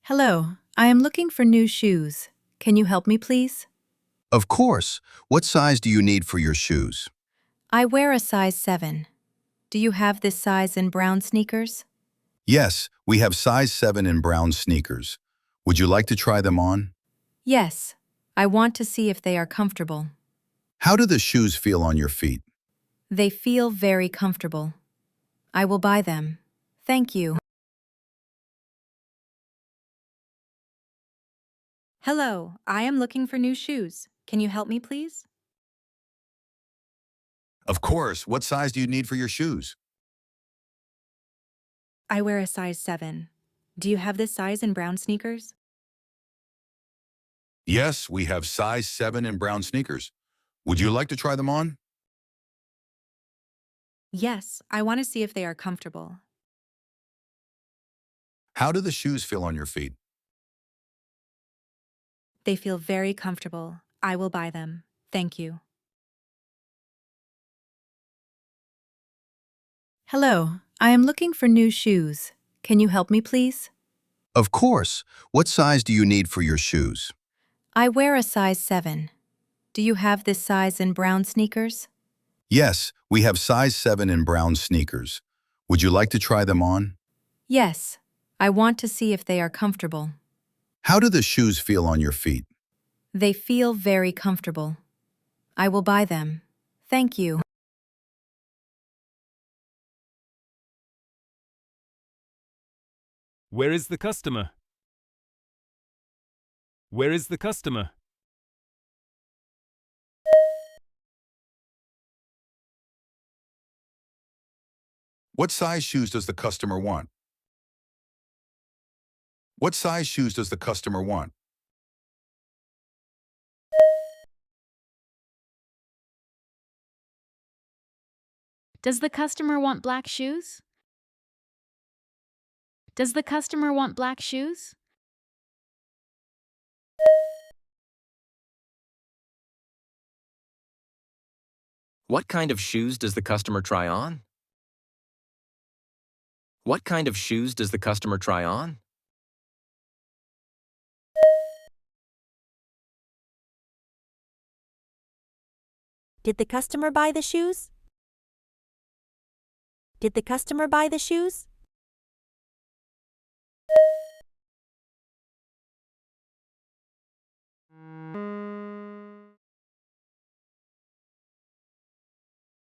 Hello, I am looking for new shoes. Can you help me, please? Of course. What size do you need for your shoes? I wear a size 7. Do you have this size in brown sneakers? Yes, we have size 7 in brown sneakers. Would you like to try them on? Yes. I want to see if they are comfortable. How do the shoes feel on your feet? They feel very comfortable. I will buy them. Thank you. Hello, I am looking for new shoes. Can you help me, please? Of course. What size do you need for your shoes? I wear a size 7. Do you have this size in brown sneakers? Yes, we have size 7 in brown sneakers. Would you like to try them on? Yes, I want to see if they are comfortable. How do the shoes feel on your feet? They feel very comfortable. I will buy them. Thank you. Hello, I am looking for new shoes. Can you help me, please? Of course. What size do you need for your shoes? I wear a size 7. Do you have this size in brown sneakers? Yes, we have size 7 in brown sneakers. Would you like to try them on? Yes. I want to see if they are comfortable. How do the shoes feel on your feet? They feel very comfortable. I will buy them. Thank you. Where is the customer? Where is the customer? What size shoes does the customer want? What size shoes does the customer want? Does the customer want black shoes? Does the customer want black shoes? What kind of shoes does the customer try on? What kind of shoes does the customer try on? Did the customer buy the shoes? Did the customer buy the shoes?